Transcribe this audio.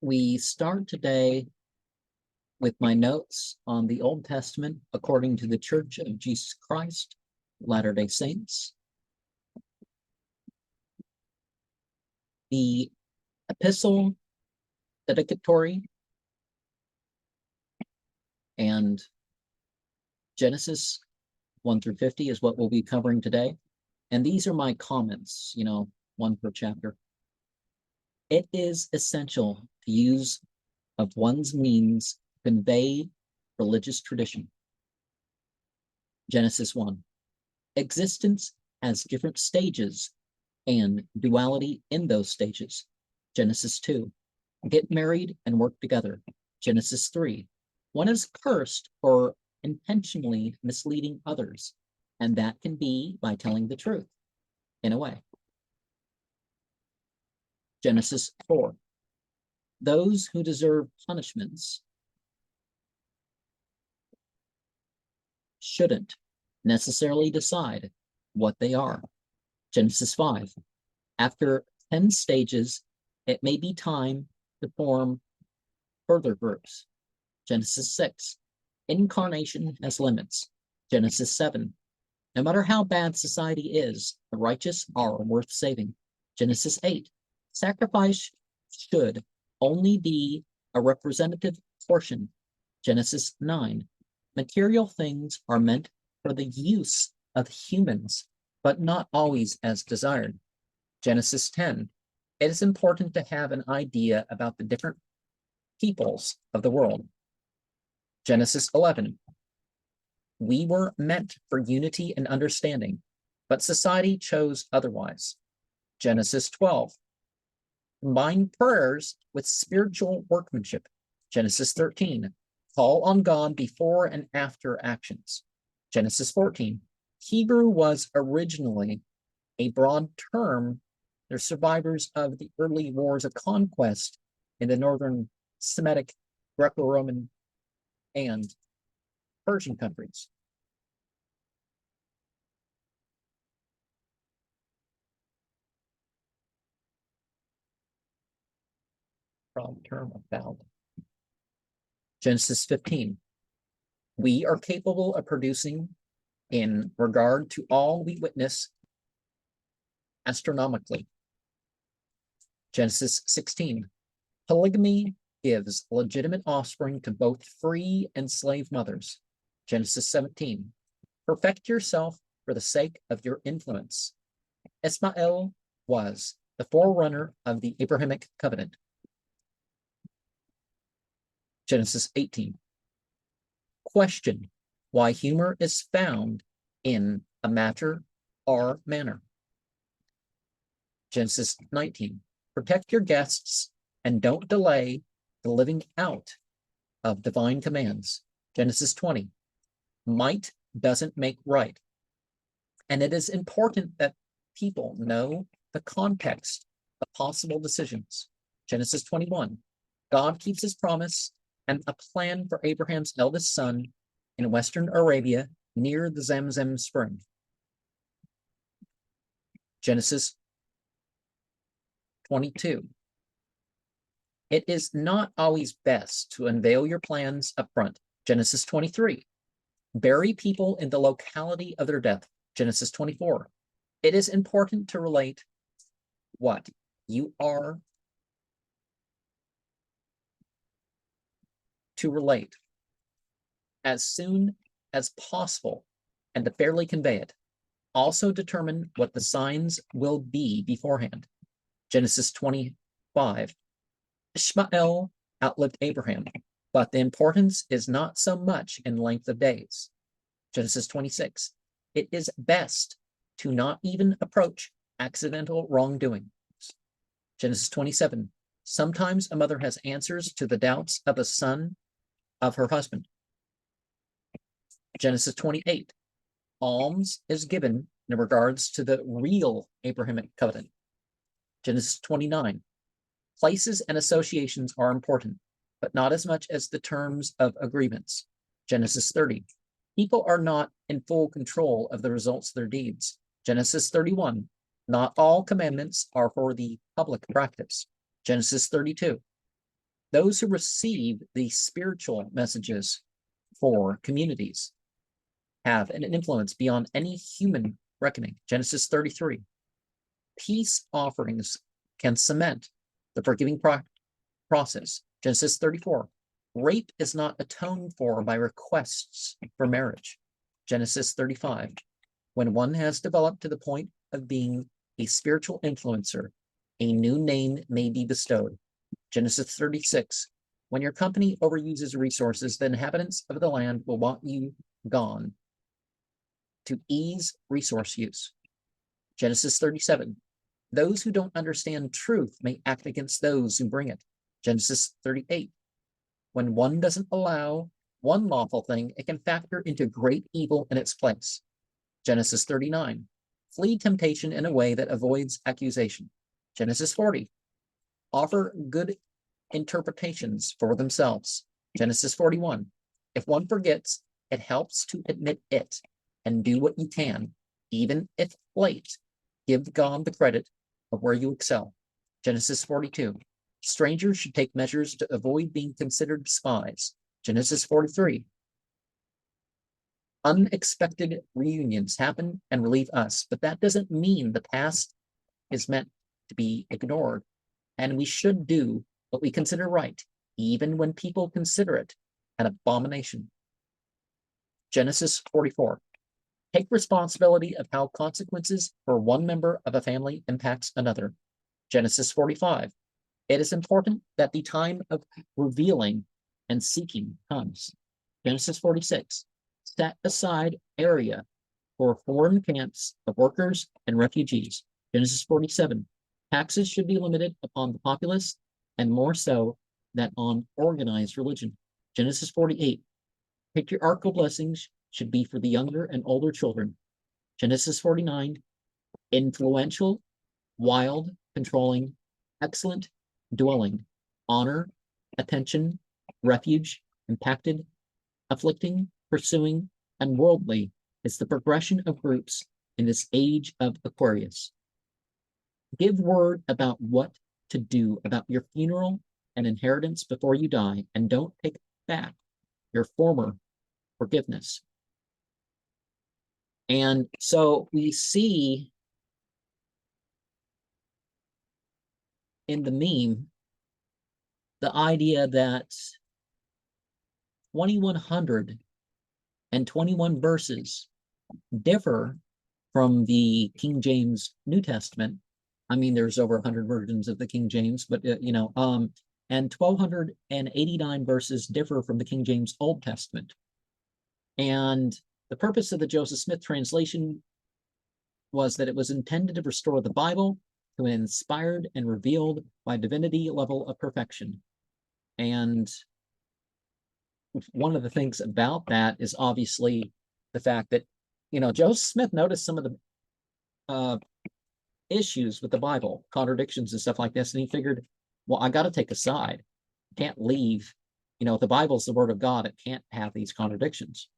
We start today with my notes on the Old Testament according to the Church of Jesus Christ, Latter-day Saints. The Epistle Dedicatory and Genesis 1 through 50 is what we'll be covering today. And these are my comments, one per chapter. It is essential to use of one's means to convey religious tradition. Genesis 1. Existence has different stages and duality in those stages. Genesis 2. Get married and work together. Genesis 3. One is cursed for intentionally misleading others, and that can be by telling the truth, in a way. Genesis 4. Those who deserve punishments shouldn't necessarily decide what they are. Genesis 5. After 10 stages, it may be time to form further groups. Genesis 6. Incarnation has limits. Genesis 7. No matter how bad society is, the righteous are worth saving. Genesis 8. Sacrifice should only be a representative portion. Genesis 9. Material things are meant for the use of humans, but not always as desired. Genesis 10. It is important to have an idea about the different peoples of the world. Genesis 11. We were meant for unity and understanding, but society chose otherwise. Genesis 12. Combine prayers with spiritual workmanship. Genesis 13. Call on God before and after actions. Genesis 14. Hebrew was originally a broad term. They're survivors of the early wars of conquest in the northern Semitic, Greco-Roman, and Persian countries. Broad term about. Genesis 15. We are capable of producing in regard to all we witness astronomically. Genesis 16. Polygamy gives legitimate offspring to both free and slave mothers. Genesis 17. Perfect yourself for the sake of your influence. Ismael was the forerunner of the Abrahamic covenant. Genesis 18. Question why humor is found in a matter or manner. Genesis 19. Protect your guests and don't delay the living out of divine commands. Genesis 20. Might doesn't make right. And it is important that people know the context of possible decisions. Genesis 21. God keeps his promise and a plan for Abraham's eldest son in Western Arabia near the Zamzam spring. Genesis 22. It is not always best to unveil your plans up front. Genesis 23. Bury people in the locality of their death. Genesis 24. It is important to relate what you are to relate as soon as possible and to fairly convey it. Also determine what the signs will be beforehand. Genesis 25. Ishmael outlived Abraham, but the importance is not so much in length of days. Genesis 26. It is best to not even approach accidental wrongdoing. Genesis 27. Sometimes a mother has answers to the doubts of a son of her husband. Genesis 28. Alms is given in regards to the real Abrahamic covenant. Genesis 29. Places and associations are important, but not as much as the terms of agreements. Genesis 30. People are not in full control of the results of their deeds. Genesis 31. Not all commandments are for the public practice. Genesis 32. Those who receive the spiritual messages for communities have an influence beyond any human reckoning. Genesis 33. Peace offerings can cement the forgiving process. Genesis 34. Rape is not atoned for by requests for marriage. Genesis 35. When one has developed to the point of being a spiritual influencer, a new name may be bestowed. Genesis 36. When your company overuses resources, the inhabitants of the land will want you gone to ease resource use. Genesis 37. Those who don't understand truth may act against those who bring it. Genesis 38. When one doesn't allow one lawful thing, it can factor into great evil in its place. Genesis 39. Flee temptation in a way that avoids accusation. Genesis 40. Offer good interpretations for themselves. Genesis 41. If one forgets, it helps to admit it and do what you can, even if late. Give God the credit of where you excel. Genesis 42. Strangers should take measures to avoid being considered spies. Genesis 43. Unexpected reunions happen and relieve us, but that doesn't mean the past is meant to be ignored, and we should do what we consider right, even when people consider it an abomination. Genesis 44. Take responsibility of how consequences for one member of a family impacts another. Genesis 45. It is important that the time of revealing and seeking comes. Genesis 46. Set aside area for foreign camps of workers and refugees. Genesis 47. Taxes should be limited upon the populace and more so than on organized religion. Genesis 48. Patriarchal blessings should be for the younger and older children. Genesis 49. Influential, wild, controlling, excellent, dwelling, honor, attention, refuge, impacted, afflicting, pursuing, and worldly is the progression of groups in this age of Aquarius. Give word about what to do about your funeral and inheritance before you die, and don't take back your former forgiveness. And so we see in the meme the idea that 2,121 verses differ from the King James New Testament. I mean, there's over 100 versions of the King James, but and 1,289 verses differ from the King James Old Testament. And the purpose of the Joseph Smith translation was that it was intended to restore the Bible to an inspired and revealed by divinity level of perfection. And one of the things about that is obviously the fact that, Joseph Smith noticed some of the issues with the Bible, contradictions and stuff like this, and he figured, well, I got to take a side. I can't leave. If the Bible's the word of God, it can't have these contradictions.